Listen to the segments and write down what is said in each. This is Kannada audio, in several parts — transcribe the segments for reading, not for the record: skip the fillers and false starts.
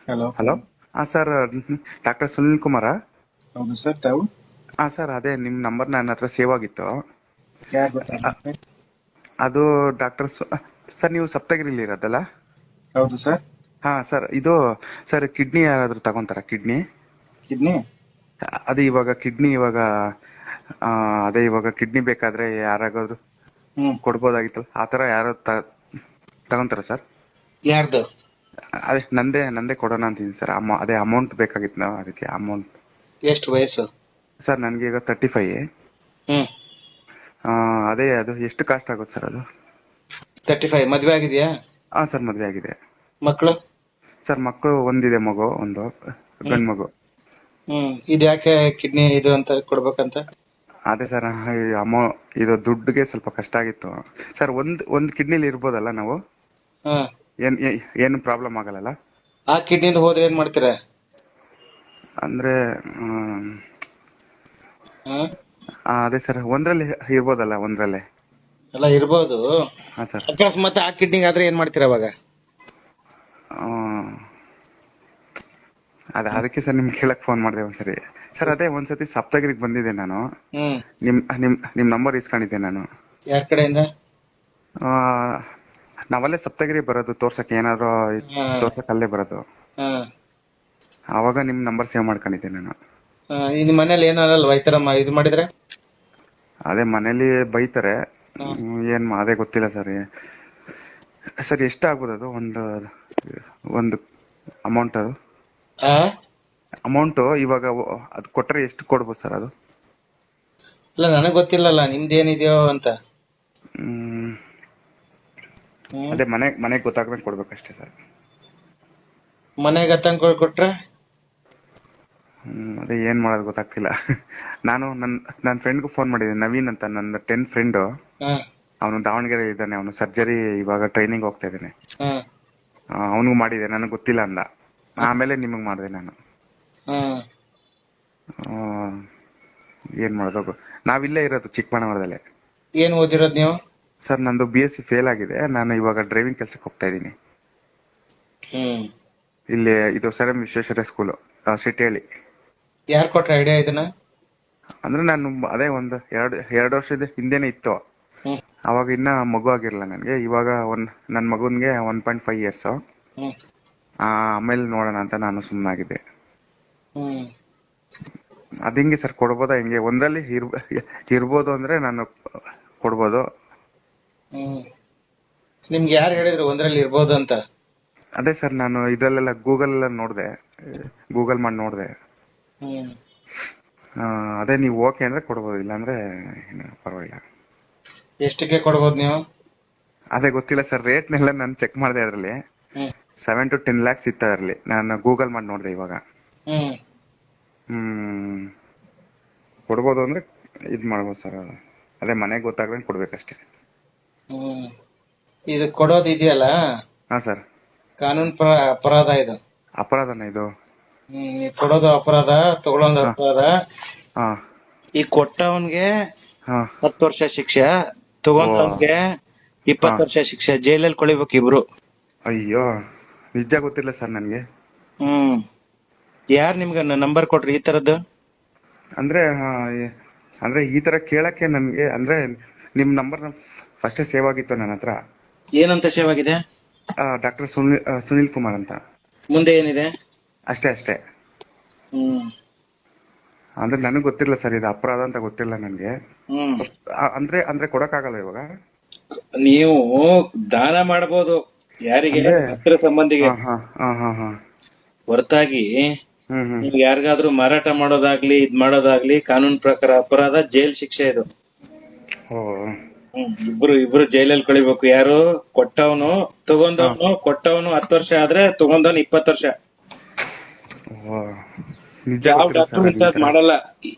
ಹಲೋ. ಹಲೋ. ಹಾಂ ಸರ್, ಡಾಕ್ಟರ್ ಸುನಿಲ್ ಕುಮಾರಾ? ಹೌದು ಸರ್, ತಾವು ಹಾಂ ಸರ್, ಅದೇ ನಿಮ್ಮ ನಂಬರ್ ನನ್ನ ಹತ್ರ ಸೇವ್ ಆಗಿತ್ತು. ಯಾರು ಗೊತ್ತಾಗ್ಲಿ? ಅದು ಡಾಕ್ಟರ್ ಸರ್, ನೀವು ಸಪ್ತಗಿರಿಲಿ ಇರೋದಲ್ಲ? ಹೌದು ಸರ್. ಹಾಂ ಸರ್, ಇದು ಸರ್ ಕಿಡ್ನಿ ಯಾರಾದರೂ ತಗೊಂತಾರ ಕಿಡ್ನಿ? ಕಿಡ್ನಿ ಅದು ಇವಾಗ ಕಿಡ್ನಿ ಆ, ಅದೇ ಇವಾಗ ಕಿಡ್ನಿ ಬೇಕಾದ್ರೆ ಯಾರಾಗಾದ್ರು ಹ್ಮ್ ಕೊಡ್ಬೋದಾಗಿತ್ತಲ್ಲ, ಆ ಥರ ಯಾರು ತಗೊಂತಾರ ಸರ್? ಯಾರ್ದು? ಅದೇ ನಂದೇ ಕೊಡೋಣ ಅಂತಿದ್ದೀನಿ ಸರ್. ಅದೇ ಅಮೌಂಟ್ ಬೇಕಾಗಿತ್ತು ನಾವು, ಅದಕ್ಕೆ ಅಮೌಂಟ್. ಎಷ್ಟು ವಯಸ್ಸು? ಸರ್ ನನಗೆ ಈಗ 35. ಹ್ಮ್ ಅದೇ ಅದು ಎಷ್ಟು ಕಾಸ್ಟ್ ಆಗುತ್ತೆ ಸರ್ ಅದು? 35. ಮದ್ವೆ ಆಗಿದ್ಯಾ? ಹಾಂ ಸರ್, ಮದುವೆ ಆಗಿದೆ. ಮಕ್ಕಳು? ಸರ್ ಮಕ್ಕಳು ಒಂದಿದೆ, ಮಗು ಒಂದು ಹ್ಮ್ ಗಂಡು ಮಗು. ಇದು ಯಾಕೆ ಕಿಡ್ನಿ ಇದು ಅಂತ ಕೊಡ್ಬೇಕಂತ? ಅದೇ ಸರ್, ಇದು ದುಡ್ಡಿಗೆ ಸ್ವಲ್ಪ ಕಷ್ಟ ಆಗಿತ್ತು ಸರ್. ಒಂದು ಕಿಡ್ನಿಲಿ ಇರ್ಬೋದಲ್ಲ ನಾವು? ಹ್ಮ್ ಏನು ಪ್ರಾಬ್ಲಮ್ ಆಗಲ್ಲ? ಆ ಕಿಡ್ನಿಲಿ ಹೋದ್ರೆ ಏನ್ ಮಾಡ್ತೀರಾ? ಅಂದ್ರೆ ಹ್ಮ್ ಅದೇ ಸರ್, ಒಂದ್ರಲ್ಲಿ ಇರ್ಬೋದಲ್ಲ, ಒಂದ್ರಲ್ಲೇ? ಎಲ್ಲ ಇರ್ಬೋದು. ಹಾಂ ಸರ್. ಅಕಸ್ಮಾತ್ ಆ ಕಿಡ್ನಿಗೆ ಆದ್ರೆ ಏನ್ ಮಾಡ್ತೀರಾ ಅವಾಗ? ಅದಕ್ಕೆ ಸರ್ ನಿಮ್ಗೆ ಕೇಳಕ್ ಫೋನ್ ಮಾಡಿದೆ ಒಂದ್ಸರಿ. ಸರ್ ಅದೇ ಒಂದ್ಸತಿ ಸಪ್ತಗಿರಿಗೆ ಬಂದಿದ್ದೆ ನಾನು. ಹ್ಮ್ ನಿಮ್ ನಂಬರ್ ಇಸ್ಕೊಂಡಿದ್ದೆ ನಾನು. ಯಾರ್ ಕಡೆಯಿಂದ? ಆ, ನಾವಲ್ಲೇ ಸಪ್ತಗಿರಿ ಬರೋದು ತೋರ್ಸಕ್ಕೆ, ಏನಾದ್ರು ಹ್ಮ್ ತೋರ್ಸಕ್ ಅಲ್ಲೇ ಬರೋದು. ಹ್ಮ್ ಆವಾಗ ನಿಮ್ ನಂಬರ್ ಸೇವ್ ಮಾಡ್ಕೊಂಡಿದ್ದೆ ನಾನು. ನಿಮ್ ಮನೇಲಿ ಏನಲ್ವಾ ಈ ತರ ಇದು ಮಾಡಿದ್ರೆ? ಅದೇ ಮನೇಲಿ ಬೈತಾರೆ. ಹ್ಮ್ ಅದೇ ಗೊತ್ತಿಲ್ಲ ಸರ್. ಸರ್ ಎಷ್ಟಾಗ್ಬೋದು ಅದು? ಒಂದು ಅಮೌಂಟ್ ಆ ಅಮೌಂಟು ಇವಾಗ ಅದು ಕೊಟ್ರೆ ಎಷ್ಟು ಕೊಡ್ಬೋದು ಸರ್ ಅದು? ಇಲ್ಲ, ನನಗ್ ಗೊತ್ತಿಲ್ಲಲ್ಲ ನಿಮ್ದೇನಿದೆಯೋ ಅಂತ. ಹ್ಮ್ ಹ್ಮ್ ಅದೇ ಮನೆಗೆ ಗೊತ್ತಾಗ್ದಂಗೆ ಕೊಡ್ಬೇಕಷ್ಟೇ ಸರ್. ಮನೆಗೆ ಹತ್ತಂಗ್ ಕೊಟ್ರೆ? ಅದೇ ಏನ್ ಮಾಡೋದು ಗೊತ್ತಾಗ್ತಿಲ್ಲ. ನಾನು ನನ್ನ ಫ್ರೆಂಡ್ಗೂ ಫೋನ್ ಮಾಡಿದ್ದೆ, ನವೀನ್ ಅಂತ, ನನ್ನ 10 ಫ್ರೆಂಡು. ಹ್ಮ್ ಅವನು ದಾವಣಗೆರೆ ಇದ್ದಾನೆ, ಅವನು ಸರ್ಜರಿ ಇವಾಗ ಟ್ರೈನಿಂಗ್ ಹೋಗ್ತಾ ಇದ್ದಾನೆ. ಹ್ಮ್ ಅವನಿಗೂ ಮಾಡಿದೆ, ನನಗೆ ಗೊತ್ತಿಲ್ಲ ಅಂದ. ಆಮೇಲೆ ನಿಮಗೆ ಮಾಡಿದೆ ನಾನು. ಹ್ಮ್ ಆ, ಏನ್ ಮಾಡೋದು? ನಾವಿಲ್ಲೇ ಇರೋದು ಚಿಕ್ಕಬಳ್ಳಾಪುರದಲ್ಲೇ. ಏನ್ ಓದಿರೋದ್ ನೀವು? ಸರ್ ನಂದು BSc ಫೇಲ್ ಆಗಿದೆ. ನಾನು ಇವಾಗ ಡ್ರೈವಿಂಗ್ ಕೆಲ್ಸಕ್ಕೆ ಹೋಗ್ತಾ ಇದ್ದೀನಿ. ಹ್ಮ್ ಇಲ್ಲಿ ಇದು ಸರ್ ಎಂ ವಿಶ್ವೇಶ್ವರಯ್ಯ ಸ್ಕೂಲು, ಸಿಟಿಹಳ್ಳಿ. ಯಾರ್ ಕೊಟ್ರ ಐಡಿಯಾ ಇದನ್ನ? ಅಂದ್ರೆ ನಾನು ಅದೇ ಒಂದು ಎರಡು ವರ್ಷದ ಹಿಂದೆನೆ ಇತ್ತು. ಹ್ಮ್ ಅವಾಗ ಇನ್ನ ಮಗು ಆಗಿರಲ್ಲ ನನಗೆ. ಇವಾಗ ನನ್ನ ಮಗುನ್ಗೆ 1.5 ಇಯರ್ಸ್. ಹ್ಮ್ ಆಮೇಲೆ ನೋಡೋಣ ಅಂತ ನಾನು ಸುಮ್ಮನಾಗಿದ್ದೆ. ಹ್ಮ್ ಅದಿಂಗೆ ಸರ್, ಕೊಡ್ಬೋದಾ? ಹಿಂಗೆ ಒಂದ್ರಲ್ಲಿ ಇರ್ಬೋದು ಅಂದ್ರೆ ನಾನು ಕೊಡ್ಬೋದು. ಹ್ಮ್ ನಿಮ್ಗೆ ಯಾರು ಹೇಳಿದ್ರು ಒಂದ್ರಲ್ಲಿ ಇರ್ಬೋದು ಅಂತ? ಅದೇ ಸರ್, ನಾನು ಇದ್ರಲ್ಲೆಲ್ಲ ಗೂಗಲ್ ಮಾಡಿ ನೋಡ್ದೆ. ಹ್ಮ್ ಅದೇ ನೀವು ಓಕೆ ಅಂದ್ರೆ ಕೊಡ್ಬೋದು, ಇಲ್ಲಾಂದ್ರೆ ಪರವಾಗಿಲ್ಲ. ಎಷ್ಟಕ್ಕೆ ಕೊಡ್ಬೋದು ನೀವು? ಅದೇ ಗೊತ್ತಿಲ್ಲ ಸರ್, ರೇಟ್ನೆಲ್ಲ ನಾನು ಚೆಕ್ ಮಾಡಿದೆ. ಅದರಲ್ಲಿ ಹ್ಮ್ 7 to 10 lakhs ಇತ್ತು. ಅದರಲ್ಲಿ ನಾನು ಗೂಗಲ್ ಮಾಡಿ ನೋಡಿದೆ ಇವಾಗ. ಹ್ಮ್ ಹ್ಮ್ ಕೊಡ್ಬೋದು ಅಂದ್ರೆ ಇದು ಮಾಡ್ಬೋದು ಸರ್. ಅದೇ ಮನೆಗೆ ಗೊತ್ತಾಗ್ದಂಗೆ ಕೊಡ್ಬೇಕಷ್ಟೇ. ಹ್ಮ್ ಇದು ಕೊಡೋದು ಇದೆಯಲ್ಲ, ಹಾ ಸರ್. ಕಾನೂನು ಅಪರಾಧ ಇದು. ಅಪರಾಧನ ಇದು? ನೀವ್ ಕೊಡೋದು ಅಪರಾಧ, ತಗೊಳೋದು ಹಾ ಅಪರಾಧ. ಹಾ ಈ ಕೊಟ್ಟವನ್ಗೆ ಹಾ 10 ವರ್ಷ ಶಿಕ್ಷೆ, ಓ ತಗೊಂಡವನ್ಗೆ ಹಾ 20 ವರ್ಷ ಶಿಕ್ಷೆ. ಜೈಲಲ್ಲಿ ಕೊಳಿಬೇಕು ಇಬ್ರು. ಅಯ್ಯೋ, ನಿಜ ಗೊತ್ತಿಲ್ಲ ಸರ್ ನನಗೆ. ಹ್ಮ್ ಯಾರ್ ನಿಮ್ಗೆ ನಂಬರ್ ಕೊಟ್ರಿ ಈ ತರದ್ದು? ಅಂದ್ರೆ ಅಂದ್ರೆ ಈ ತರ ಕೇಳಕ್ಕೆ ನನ್ಗೆ, ಅಂದ್ರೆ ನಿಮ್ ನಂಬರ್ ಫಸ್ಟೇ ಸೇವ್ ಆಗಿತ್ತು ನನ್ನ ಹತ್ರ. ಏನಂತ ಸೇವ್ ಆಗಿದೆ? ಡಾಕ್ಟರ್ ಸುನಿಲ್ ಕುಮಾರ್ ಅಂತ. ಮುಂದೆ ಏನಿದೆ? ಅಷ್ಟೇ ಅಷ್ಟೇ. ಹ್ಮ್ ಅಂದ್ರೆ ನನಗ್ ಗೊತ್ತಿಲ್ಲ ಸರ್, ಇದು ಅಪರಾಧ ಅಂತ ಗೊತ್ತಿಲ್ಲ ನನ್ಗೆ. ಹ್ಮ್ ಅಂದ್ರೆ ಅಂದ್ರೆ ಕೊಡಕ್ಕಾಗಲ್ಲ ಇವಾಗ? ನೀವು ದಾನ ಮಾಡಬಹುದು ಯಾರಿಗೆ? ಅಂದ್ರೆ ಹತ್ತಿರ ಸಂಬಂಧಿಗೆ. ಹಾ ಹಾ ಹಾ ಹಾ ಹಾ ಹೊರತಾಗಿ ಹ್ಮ್ ಹ್ಮ್ ನೀವು ಯಾರಿಗಾದ್ರೂ ಮಾರಾಟ ಮಾಡೋದಾಗ್ಲಿ ಇದ್ ಮಾಡೋದಾಗ್ಲಿ ಕಾನೂನು ಪ್ರಕಾರ ಅಪರಾಧ, ಜೈಲ್ ಶಿಕ್ಷೆ ಇದು. ಓ ಇಬ್ರು ಜೈಲಲ್ಲಿ ಕಳಿಬೇಕು. ಯಾರು? ಕೊಟ್ಟವನು, ಹಾ ಕೊಟ್ಟವನು 10 ವರ್ಷ ಆದ್ರೆ ತಗೊಂಡವನು 20 ವರ್ಷ. ಓ ನಿಜ ಯಾವ ಗೊತ್ತಿಲ್ಲ ಡಾಕ್ಟರ್ ಸರ್, ಈ ಇಂಥದ್ ತರ. ಮಾಡಲ್ಲ.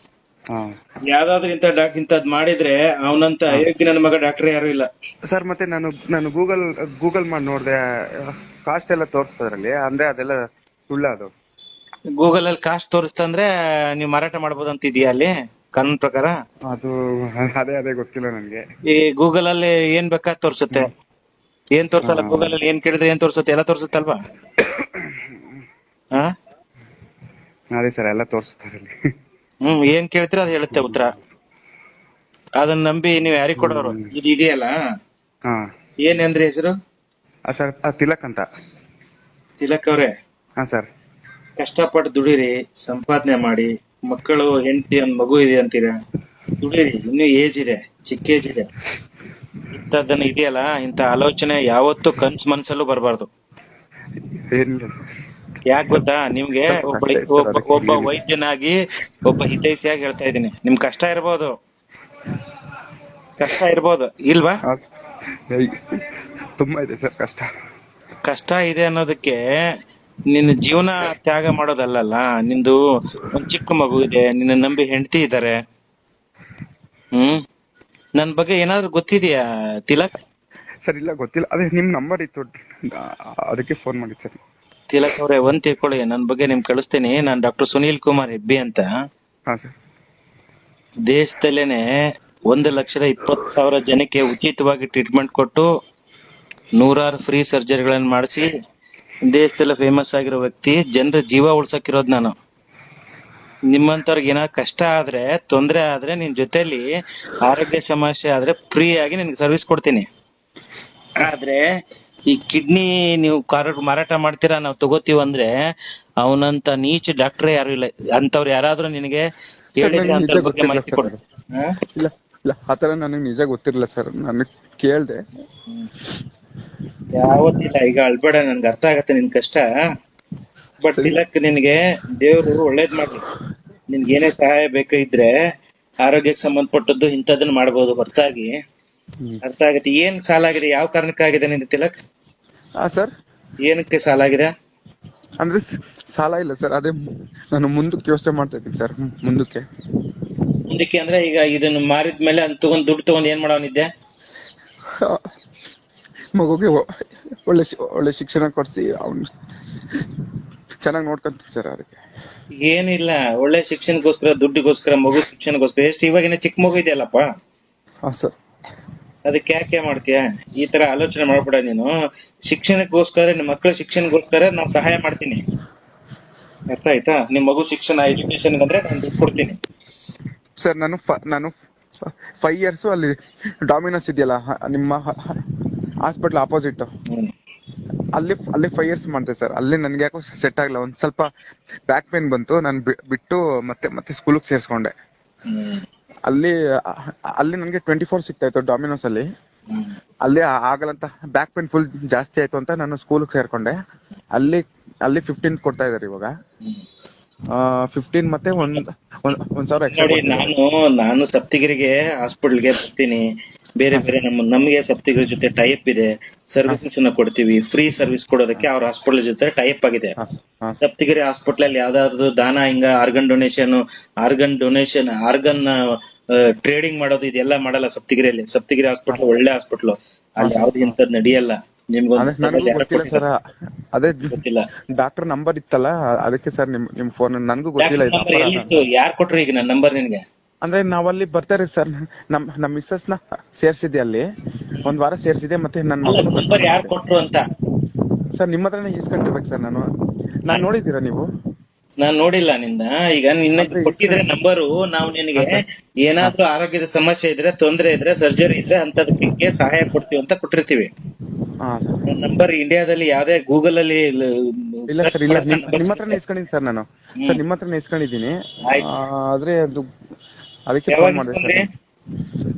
ಹಾ ಯಾವ್ದಾದ್ರು ಇಂಥದ್ ಮಾಡಿದ್ರೆ ಅವನಂತ ಹಾ ಅಯೋಗ್ಯ ನನ್ನ ಮಗ ಡಾಕ್ಟರ್ ಯಾರು ಇಲ್ಲ. ಸರ್, ಮತ್ತೆ ನಾನು ಗೂಗಲ್ ಮಾಡಿ ನೋಡ್ದೆ, ಕಾಸ್ಟ್ ಎಲ್ಲ ತೋರಿಸ್ತದ್ರಲ್ಲಿ. ಅಂದ್ರೆ ಅದೆಲ್ಲ ಸುಳ್ಳ ಅದು? ಗೂಗಲ್ ಅಲ್ಲಿ ಕಾಸ್ಟ್ ತೋರಿಸ್ತಂದ್ರೆ ನೀವು ಮಾರಾಟ ಮಾಡ್ಬೋದು ಅಂತ ಇದೆಯಾ ಅಲ್ಲಿ ಕಾನೂನು ಪ್ರಕಾರ? ಅದು ಅದೇ ಗೊತ್ತಿಲ್ಲ ನನ್ಗೆ. ಈ ಗೂಗಲ್ ಅಲ್ಲಿ ಏನ್ ಬೇಕಾದ್ ತೋರ್ಸುತ್ತೆ. ಹ್ಮ್ ಏನ್ ತೋರ್ಸಲ್ಲ? ಗೂಗಲ್ ಅಲ್ಲಿ ಏನ್ ಕೇಳಿದ್ರೆ ಏನ್ ತೋರ್ಸುತ್ತೆ? ಎಲ್ಲ ತೋರ್ಸುತ್ತಲ್ವಾ? ಅದೇ ಸರ್ ಎಲ್ಲ ತೋರಿಸ್ತಾರೆ ಅಲ್ಲಿ. ಏನ್ ಕೇಳ್ತೀರ ಅದ್ ಹೇಳುತ್ತೆ ಉತ್ತರ. ಅದನ್ನ ನಂಬಿ ನೀವ್ ಯಾರಿಗ್ ಕೊಡೋರು? ಇದು ಇದೆಯಲ್ಲ, ಹಾ ಏನಂದ್ರೆ ಹೆಸರು? ಸರ್ ತಿಲಕ್ ಅಂತ. ತಿಲಕ್ ಅವ್ರೆ, ಹಾ ಸರ್. ಕಷ್ಟಪಟ್ಟು ದುಡಿರಿ, ಸಂಪಾದನೆ ಮಾಡಿ, ಮಕ್ಕಳು ಹೆಂಡತಿ ಒಂದ್ ಮಗು ಇದೆ ಅಂತೀರಾ, ದುಡಿರಿ, ಇನ್ನೂ ಏಜ್ ಇದೆ, ಚಿಕ್ಕ ಏಜ್ ಇದೆ. ಇಂಥದ್ದನ್ನ ಇದೆಯಲ್ಲ, ಇಂಥ ಆಲೋಚನೆ ಯಾವತ್ತೂ ಕನ್ಸ್ ಮನ್ಸಲ್ಲೂ ಬರಬಾರ್ದು. ಏನಿಲ್ಲ ಯಾಕ್ ಗೊತ್ತಾ ನಿಮ್ಗೆ? ಸ್ವಲ್ಪ ಒಬ್ಬ ಕಷ್ಟ ಇದೆ ಸರ್, ಒಬ್ಬ ಅದಕ್ಕೆ ಒಬ್ಬ ವೈದ್ಯನಾಗಿ, ಒಬ್ಬ ಹಿತೈಷಿಯಾಗಿ ಹೇಳ್ತಾ ಇದ್ದೀನಿ, ನಿಮ್ ಕಷ್ಟ ಇರ್ಬೋದು, ಕಷ್ಟ ಇರ್ಬೋದು, ಇಲ್ವಾ? ತುಂಬಾ ಇದೆ ಸರ್ ಕಷ್ಟ. ಕಷ್ಟ ಇದೆ ಅನ್ನೋದಕ್ಕೆ ನಿನ್ನ ಜೀವನ ತ್ಯಾಗ ಮಾಡೋದಲ್ಲಲ್ಲ. ನಿಂದು ಒಂದ್ ಚಿಕ್ಕ ಮಗು ಇದೆ, ನಿನ್ನ ನಂಬಿ ಹೆಂಡತಿ ಇದ್ದಾರೆ. ನನ್ ಬಗ್ಗೆ ಏನಾದ್ರು ಗೊತ್ತಿದ್ಯಾ ತಿಲಕ್? ಸರ್ ಇಲ್ಲ ಗೊತ್ತಿಲ್ಲ, ಅದೇ ನಿಮ್ ನಂಬರ್ ಇತ್ತು ಅದಕ್ಕೆ ಫೋನ್ ಮಾಡಿದ್ ಸರ್. ತಿಲಕ್ ಅವ್ರೆ, ಒಂದ್ ತಿಳ್ಕೊಳ್ಳಿ, ನನ್ ಬಗ್ಗೆ ನಿಮ್ ಕಳಿಸ್ತೀನಿ. ನಾನ್ ಡಾಕ್ಟರ್ ಸುನೀಲ್ ಕುಮಾರ್ ಹೆಬ್ಬಿ ಅಂತ. ಹಾ ಸರ್. ದೇಶದಲ್ಲೇನೆ 1,20,000 ಜನಕ್ಕೆ ಉಚಿತವಾಗಿ ಟ್ರೀಟ್ಮೆಂಟ್ ಕೊಟ್ಟು 100 ಫ್ರೀ ಸರ್ಜರಿಗಳನ್ನ ಮಾಡಿಸಿ ದೇಶದಲ್ಲ ಫೇಮಸ್ ಆಗಿರೋ ವ್ಯಕ್ತಿ. ಜನರ ಜೀವ ಉಳ್ಸಕ್ಕಿರೋದ್ ನಾನು. ನಿಮ್ಮಂತವ್ರಿಗೆ ಏನಾದ್ರು ಕಷ್ಟ ಆದ್ರೆ, ತೊಂದ್ರೆ ಆದ್ರೆ, ನಿನ್ ಜೊತೆಲಿ ಆರೋಗ್ಯ ಸಮಸ್ಯೆ ಆದ್ರೆ ಫ್ರೀ ಆಗಿ ನಿನ್ಗೆ ಸರ್ವಿಸ್ ಕೊಡ್ತೀನಿ. ಆದ್ರೆ ಈ ಕಿಡ್ನಿ ನೀವು ಮಾರಾಟ ಮಾಡ್ತೀರಾ, ನಾವು ತಗೋತೀವಿ ಅಂದ್ರೆ ಅವನಂತ ನೀಚ ಡಾಕ್ಟರ್ ಯಾರು ಇಲ್ಲ. ಅಂತವ್ರು ಯಾರಾದ್ರೂ ನಿನಗೆ ಹೇಳಿದ್ರೆ ಅಂತ ಬಗ್ಗೆ ಮಾಹಿತಿ ಕೊಡು. ಇಲ್ಲ ಇಲ್ಲ, ಆತರ ನನಗೆ ನಿಜ ಗೊತ್ತಿರಲಿಲ್ಲ ಸರ್, ನಾನು ಕೇಳ್ದೆ. ಯಾವತ್ತಿಲ್ಲ, ಈಗ ಅಳ್ಬೇಡ, ನನ್ಗೆ ಅರ್ಥ ಆಗತ್ತೆ ನಿನ್ ಕಷ್ಟ. ಬಟ್ ತಿಲಕ್, ನಿನ್ಗೆ ದೇವ್ರು ಒಳ್ಳೇದ್ ಮಾಡ್ಲಿ. ನಿನ್ಗೆ ಏನೇ ಸಹಾಯ ಬೇಕಾಗಿದ್ರೆ ಆರೋಗ್ಯಕ್ಕೆ ಸಂಬಂಧಪಟ್ಟದ್ದು ಇಂಥದನ್ನ ಮಾಡ್ಬೋದು ಹೊರತಾಗಿ. ಅರ್ಥ ಆಗತ್ತೆ. ಏನ್ ಸಾಲ ಆಗಿದೆ, ಯಾವ ಕಾರಣಕ್ಕಾಗಿದೆ ನಿಂದು ತಿಲಕ್? ಹಾ ಸರ್. ಏನಕ್ಕೆ ಸಾಲ ಆಗಿದೆ? ಅಂದ್ರೆ ಸಾಲ ಇಲ್ಲ ಸರ್, ಅದೇ ನಾನು ಮುಂದಕ್ಕೆ ಯೋಚನೆ ಮಾಡ್ತಾ ಇದ್ದೀನಿ ಸರ್. ಮುಂದಕ್ಕೆ ಅಂದ್ರೆ ಈಗ ಇದನ್ನ ಮಾರಿದ್ಮೇಲೆ ಅದ್ ತಗೊಂಡ್ ದುಡ್ಡು ತಗೊಂಡ್ ಏನ್ ಮಾಡೋನಿದ್ದೆ? ಮಗುಗೆ ಒಳ್ಳೆ ಶಿಕ್ಷಣ ಕೊಡ್ಸಿ ಅವ್ನು ಚೆನ್ನಾಗಿ ನೋಡ್ಕೊಂತೀವಿ ಸರ್. ಅದಕ್ಕೆ ಏನಿಲ್ಲ, ಒಳ್ಳೆ ಶಿಕ್ಷಣಕ್ಕೋಸ್ಕರ, ದುಡ್ಡಿಗೋಸ್ಕರ, ಮಗು ಶಿಕ್ಷಣಕ್ಕೋಸ್ಕರ. ಎಷ್ಟು ಇವಾಗಿನ ಚಿಕ್ಕ ಮಗು ಇದೆಯಲ್ಲಪ್ಪ, ಹಾ ಸರ್. ಅದಕ್ಕೆ ಯಾಕೆ ಮಾಡ್ತೀಯ? ಈ ತರ ಆಲೋಚನೆ ಮಾಡ್ಬೇಡ ನೀನು. ಶಿಕ್ಷಣಕ್ಕೋಸ್ಕರ, ನಿಮ್ಮ ಮಕ್ಕಳ ಶಿಕ್ಷಣಕ್ಕೋಸ್ಕರ ನಾನ್ ಸಹಾಯ ಮಾಡ್ತೀನಿ. ಅರ್ಥ ಆಯ್ತಾ? ನಿಮ್ ಮಗು ಶಿಕ್ಷಣ, ಎಜುಕೇಶನ್ ಅಂದ್ರೆ ನಾನು ದುಡ್ಡು ಕೊಡ್ತೀನಿ ಸರ್. ನಾನು 5 years ಅಲ್ಲಿ ಡಾಮಿನೋಸ್ ಇದೆಯಲ್ಲ ನಿಮ್ಮ ಹಾಸ್ಪಿಟಲ್ ಆಪೋಸಿಟ್, ಅಲ್ಲಿ 5 years ಮಾಡ್ದೆ ಸರ್. ಅಲ್ಲಿ ನನ್ಗೆ ಯಾಕೋ ಸೆಟ್ ಆಗಿಲ್ಲ, ಒಂದ್ ಸ್ವಲ್ಪ ಬ್ಯಾಕ್ ಪೇನ್ ಬಂತು. ನಾನು ಬಿಟ್ಟು ಮತ್ತೆ ಸ್ಕೂಲ್ಗೆ ಸೇರ್ಸ್ಕೊಂಡೆ. ಅಲ್ಲಿ ನನ್ಗೆ 24 ಸಿಗ್ತಾ ಇತ್ತು ಡಾಮಿನೋಸ್ ಅಲ್ಲಿ. ಅಲ್ಲಿ ಆಗಲ್ಲ ಅಂತ, ಬ್ಯಾಕ್ ಪೇನ್ ಫುಲ್ ಜಾಸ್ತಿ ಆಯ್ತು ಅಂತ ನಾನು ಸ್ಕೂಲ್ಗೆ ಸೇರ್ಕೊಂಡೆ. ಅಲ್ಲಿ 15 ಕೊಡ್ತಾ ಇದಾರೆ ಇವಾಗ. 15 ಮತ್ತೆ ಒಂದ್ ಸಾವಿರ ಎಕ್ಸ್ಟ್ರಾ. ನೋಡಿ, ನಾನು ಸಪ್ತಗಿರಿಗೆ ಹಾಸ್ಪಿಟಲ್ಗೆ ಬರ್ತೀನಿ. ಬೇರೆ ನಮ್ಗೆ ಸಪ್ತಗಿರಿ ಜೊತೆ ಟೈಪ್ ಇದೆ. ಸರ್ವಿಸಸ್ ಕೊಡ್ತೀವಿ, ಫ್ರೀ ಸರ್ವಿಸ್ ಕೊಡೋದಕ್ಕೆ ಅವ್ರ ಹಾಸ್ಪಿಟಲ್ ಜೊತೆ ಟೈಪ್ ಆಗಿದೆ. ಸಪ್ತಗಿರಿ ಹಾಸ್ಪಿಟಲ್ ಅಲ್ಲಿ ಯಾವ್ದಾದ್ರು ದಾನ, ಹಿಂಗ ಆರ್ಗನ್ ಡೊನೇಷನ್, ಆರ್ಗನ್ ಟ್ರೇಡಿಂಗ್ ಮಾಡೋದು, ಇದೆಲ್ಲ ಮಾಡಲ್ಲ ಸಪ್ತಗಿರಿಯಲ್ಲಿ. ಸಪ್ತಗಿರಿ ಹಾಸ್ಪಿಟಲ್ ಒಳ್ಳೆ ಹಾಸ್ಪಿಟಲ್, ಅಲ್ಲಿ ಯಾವ್ದು ಇಂಥದ್ ನಡೆಯಲ್ಲ. ಗೊತ್ತಿಲ್ಲ ಸರ್, ಅದೇ ಡಾಕ್ಟರ್ ನಂಬರ್ ಇತ್ತಲ್ಲ, ಅದಕ್ಕೆ ಸರ್ ನಿಮ್ ಫೋನ್. ನನ್ಗೂ ಗೊತ್ತಿಲ್ಲ. ಯಾರು ಕೊಟ್ರು ಈಗ ನನ್ನ ನಂಬರ್ ನಿನ್ಗೆ? ಅಂದ್ರೆ ನಾವಲ್ಲಿ ಬರ್ತಾರೆ ಸರ್, ನಮ್ ಮಿಸ್ಸಸ್ ನ ಸೇರ್ಸಿದ್ದೆ ಅಲ್ಲಿ, ಒಂದ್ ವಾರ ಸೇರ್ಸಿದೆ. ಮತ್ತೆ ನನ್ನ ನಂಬರ್ ಯಾರು ಕೊಟ್ರು ಅಂತ ಸರ್ ನಿಮ್ಮ ಹತ್ರನೇ ಇಸ್ಕೊಂಡಿರ್ಬೇಕು ಸರ್. ನಾನ್ ನೋಡಿದ್ದೀರಾ ನೀವು? ನಾನ್ ನೋಡಿಲ್ಲ ನಿಂದ. ಈಗ ನಿನ್ನ ಕೊಟ್ಟಿದ್ರೆ ನಂಬರು, ನಾವು ನಿನಗೆ ಏನಾದ್ರೂ ಆರೋಗ್ಯದ ಸಮಸ್ಯೆ ಇದ್ರೆ, ತೊಂದ್ರೆ ಇದ್ರೆ, ಸರ್ಜರಿ ಇದ್ರೆ ಅಂತದಕ್ಕೆ ಸಹಾಯ ಕೊಡ್ತೀವಿ ಅಂತ ಕೊಟ್ಟಿರ್ತೀವಿ. ನಂಬರ್ ಇಂಡಿಯಾದಲ್ಲಿ ಯಾವ್ದೇ ಗೂಗಲ್ ಅಲ್ಲಿ ಇಲ್ಲ ಸರ್, ಇಲ್ಲ ನಿಮ್ಮ ಹತ್ರನೇ ಇಸ್ಕೊಂಡಿದ್ದೀನಿ ಸರ್. ನಾನು ಸರ್ ನಿಮ್ಮ ಹತ್ರನೇ ಇಸ್ಕೊಂಡಿದ್ದೀನಿ. ಆದ್ರೆ ಅದು ಅದಕ್ಕೆ ಫೋನ್ ಮಾಡಿದೆ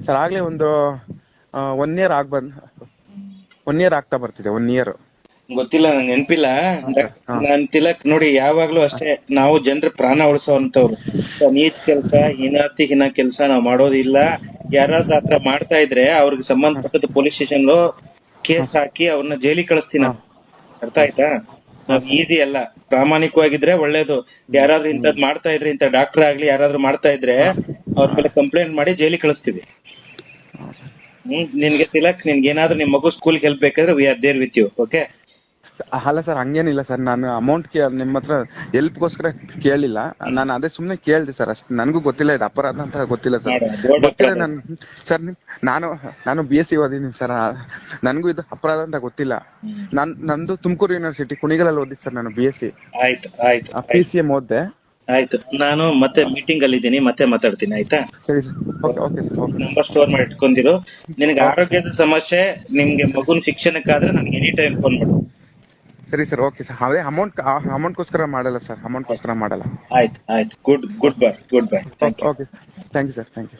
ಸರ್. ಆಗ್ಲೇ ಒಂದು 1 year 1 year ಆಗ್ತಾ ಬರ್ತಿದೆ. 1 year ಗೊತ್ತಿಲ್ಲ, ನಂಗೆ ನೆನಪಿಲ್ಲ. ನಾನ್ ತಿಲಕ್ ನೋಡಿ, ಯಾವಾಗ್ಲೂ ಅಷ್ಟೇ, ನಾವು ಜನರ ಪ್ರಾಣ ಉಳಿಸೋಂತವ್ರು. ನೀಚ್ ಕೆಲ್ಸ, ಹೀನ ಕೆಲ್ಸ ನಾವ್ ಮಾಡೋದಿಲ್ಲ. ಯಾರಾದ್ರೂ ಆತರ ಮಾಡ್ತಾ ಇದ್ರೆ ಅವ್ರಿಗೆ ಸಂಬಂಧಪಟ್ಟದ್ದು ಪೊಲೀಸ್ ಸ್ಟೇಷನ್ ಕೇಸ್ ಹಾಕಿ ಅವ್ರನ್ನ ಜೈಲಿಗೆ ಕಳಿಸ್ತೀನಿ. ಅರ್ಥ ಆಯ್ತಾ? ನಾವ್ ಈಸಿ ಅಲ್ಲ, ಪ್ರಾಮಾಣಿಕವಾಗಿದ್ರೆ ಒಳ್ಳೇದು. ಯಾರಾದ್ರೂ ಇಂಥದ್ ಮಾಡ್ತಾ ಇದ್ರೆ, ಇಂಥ ಡಾಕ್ಟರ್ ಆಗ್ಲಿ ಯಾರಾದ್ರೂ ಮಾಡ್ತಾ ಇದ್ರೆ ಅವ್ರ ಮೇಲೆ ಕಂಪ್ಲೇಂಟ್ ಮಾಡಿ ಜೈಲಿಗೆ ಕಳಿಸ್ತೀವಿ. ನಿನ್ಗೆ ತಿಲಕ್, ನಿನ್ಗೆ ಏನಾದ್ರೂ ನಿಮ್ ಮಗು ಸ್ಕೂಲ್ಗೆ ಹೆಲ್ಪ್ ಬೇಕಾದ್ರೆ we are there with you. Okay? ಅಲ್ಲ ಸರ್, ಹಂಗೇನಿಲ್ಲ ಸರ್. ನಾನು ಅಮೌಂಟ್ ನಿಮ್ಮ ಹತ್ರ ಹೆಲ್ಪ್ಗೋಸ್ಕರ ಕೇಳಿಲ್ಲ. ನಾನು ಅದೇ ಸುಮ್ನೆ ಕೇಳ್ದೆ ಸರ್ ಅಷ್ಟೇ. ನನ್ಗೂ ಗೊತ್ತಿಲ್ಲ ಇದು ಅಪರಾಧ ಅಂತ ಗೊತ್ತಿಲ್ಲ ಸರ್. ಗೊತ್ತಿಲ್ಲ ಸರ್, ನಾನು BSc ಓದಿದ್ದೀನಿ ಸರ್. ನನ್ಗೂ ಇದು ಅಪರಾಧ ಅಂತ ಗೊತ್ತಿಲ್ಲ. ನಂದು ತುಮಕೂರು ಯೂನಿವರ್ಸಿಟಿ ಕುಣಿಗಲಲ್ಲಿ ಓದಿದ್ದು ಸರ್ ನಾನು BSc. ಆಯ್ತು. PCM ಓದ್ದೆ. ಆಯ್ತು, ನಾನು ಮತ್ತೆ ಮೀಟಿಂಗ್ ಅಲ್ಲಿ ಇದ್ದೀನಿ, ಮತ್ತೆ ಮಾತಾಡ್ತೀನಿ ಆಯ್ತಾ. ಸರಿ sir. Okay sir. Okay number store ಮಾಡಿ ಇಟ್ಕೊಂಡಿರು. ನಿನಗೆ ಓಕೆ ಆರೋಗ್ಯದ ಸಮಸ್ಯೆ, ನಿಮ್ಗೆ ಸರಿ ಮಗುನ ಶಿಕ್ಷಣಕ್ಕಾದ್ರೆ ನನಗೆ ಎನಿ ಟೈಮ್ ಫೋನ್ ಮಾಡು. ಸರಿ ಸರ್. Okay sir. ಅದೇ ಅಮೌಂಟ್ಗೋಸ್ಕರ ಮಾಡಲ್ಲ ಸರ್, ಅಮೌಂಟ್ಗೋಸ್ಕರ ಮಾಡಲ್ಲ. ಆಯ್ತು, good bye. Thank you. Okay thank you sir. Thank you.